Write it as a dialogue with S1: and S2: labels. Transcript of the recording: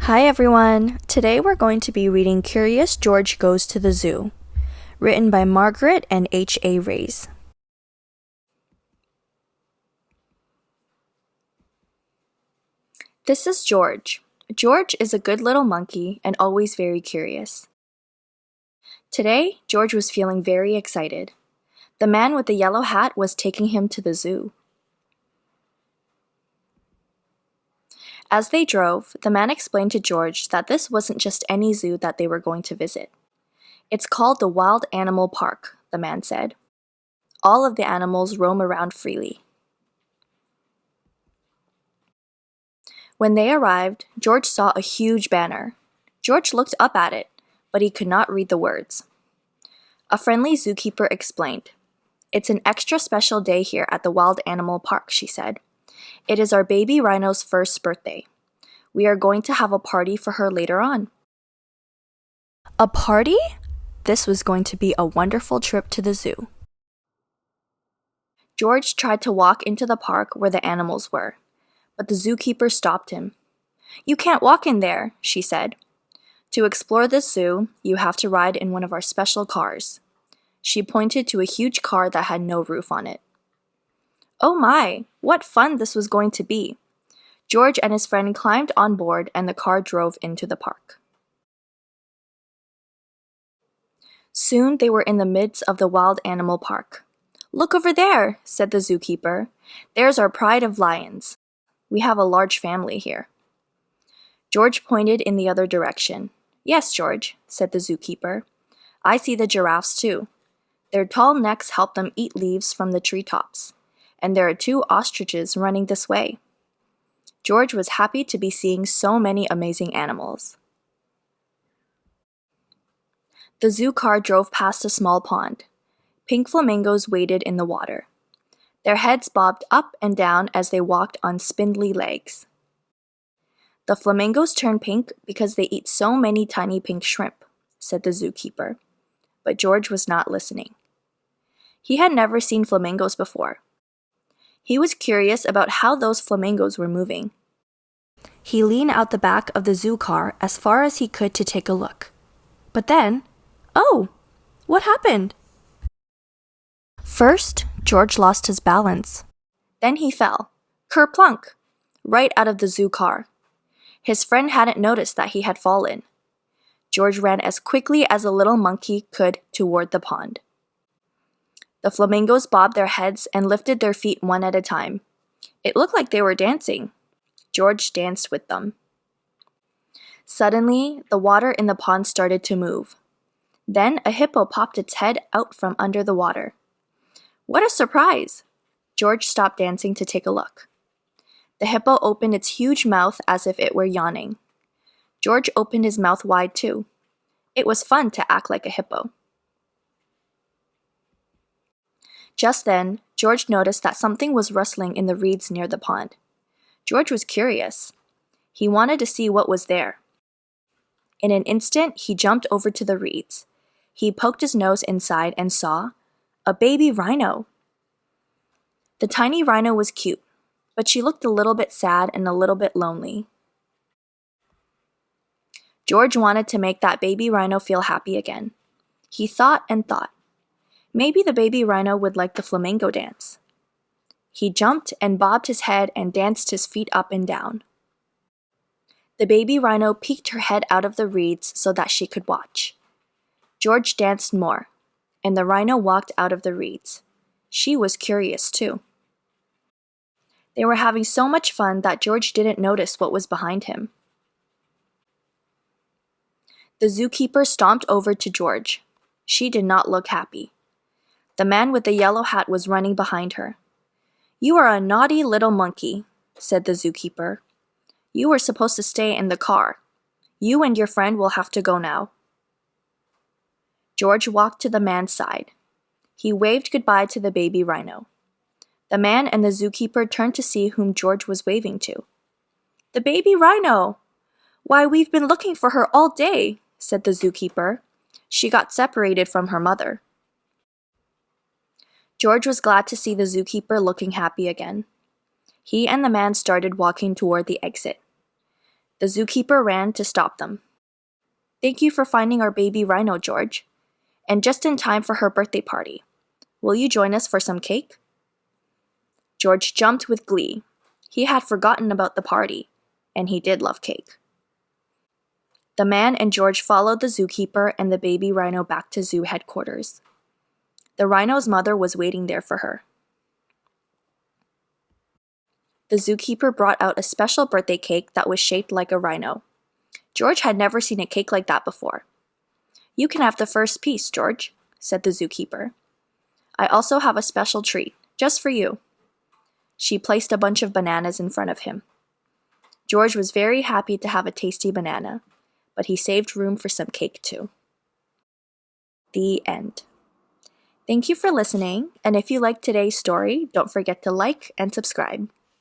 S1: Hi everyone! Today we're going to be reading Curious George Goes to the Zoo, written by Margret and H.A. Rays. This is George. George is a good little monkey and always very curious. Today, George was feeling very excited. The man with the yellow hat was taking him to the zoo. As they drove, the man explained to George that this wasn't just any zoo that they were going to visit. It's called the Wild Animal Park, the man said. All of the animals roam around freely. When they arrived, George saw a huge banner. George looked up at it, but he could not read the words. A friendly zookeeper explained. "It's an extra special day here at the Wild Animal Park," she said. "It is our baby Rhino's first birthday. We are going to have a party for her later on." A party? This was going to be a wonderful trip to the zoo. George tried to walk into the park where the animals were, but the zookeeper stopped him. "You can't walk in there," she said. "To explore this zoo, you have to ride in one of our special cars." She pointed to a huge car that had no roof on it. Oh my, what fun this was going to be! George and his friend climbed on board and the car drove into the park. Soon they were in the midst of the Wild Animal Park. "Look over there," said the zookeeper. "There's our pride of lions. We have a large family here." George pointed in the other direction. "Yes, George," said the zookeeper. "I see the giraffes too. Their tall necks help them eat leaves from the treetops. And there are 2 ostriches running this way." George was happy to be seeing so many amazing animals. The zoo car drove past a small pond. Pink flamingos waded in the water. Their heads bobbed up and down as they walked on spindly legs. "The flamingos turn pink because they eat so many tiny pink shrimp," said the zookeeper. But George was not listening. He had never seen flamingos before. He was curious about how those flamingos were moving. He leaned out the back of the zoo car as far as he could to take a look. But then, oh, what happened? First, George lost his balance. Then he fell, kerplunk, right out of the zoo car. His friend hadn't noticed that he had fallen. George ran as quickly as a little monkey could toward the pond. The flamingos bobbed their heads and lifted their feet one at a time. It looked like they were dancing. George danced with them. Suddenly, the water in the pond started to move. Then a hippo popped its head out from under the water. What a surprise! George stopped dancing to take a look. The hippo opened its huge mouth as if it were yawning. George opened his mouth wide too. It was fun to act like a hippo. Just then, George noticed that something was rustling in the reeds near the pond. George was curious. He wanted to see what was there. In an instant, he jumped over to the reeds. He poked his nose inside and saw a baby rhino. The tiny rhino was cute, but she looked a little bit sad and a little bit lonely. George wanted to make that baby rhino feel happy again. He thought and thought. Maybe the baby rhino would like the flamingo dance. He jumped and bobbed his head and danced his feet up and down. The baby rhino peeked her head out of the reeds so that she could watch. George danced more, and the rhino walked out of the reeds. She was curious too. They were having so much fun that George didn't notice what was behind him. The zookeeper stomped over to George. She did not look happy. The man with the yellow hat was running behind her. "You are a naughty little monkey," said the zookeeper. "You were supposed to stay in the car. You and your friend will have to go now." George walked to the man's side. He waved goodbye to the baby rhino. The man and the zookeeper turned to see whom George was waving to. "The baby rhino! Why, we've been looking for her all day," said the zookeeper. "She got separated from her mother." George was glad to see the zookeeper looking happy again. He and the man started walking toward the exit. The zookeeper ran to stop them. "Thank you for finding our baby Rhino, George. And just in time for her birthday party. Will you join us for some cake?" George jumped with glee. He had forgotten about the party, and he did love cake. The man and George followed the zookeeper and the baby rhino back to zoo headquarters. The rhino's mother was waiting there for her. The zookeeper brought out a special birthday cake that was shaped like a rhino. George had never seen a cake like that before. "You can have the first piece, George," said the zookeeper. "I also have a special treat, just for you." She placed a bunch of bananas in front of him. George was very happy to have a tasty banana, but he saved room for some cake too. The end. Thank you for listening, and if you liked today's story, don't forget to like and subscribe.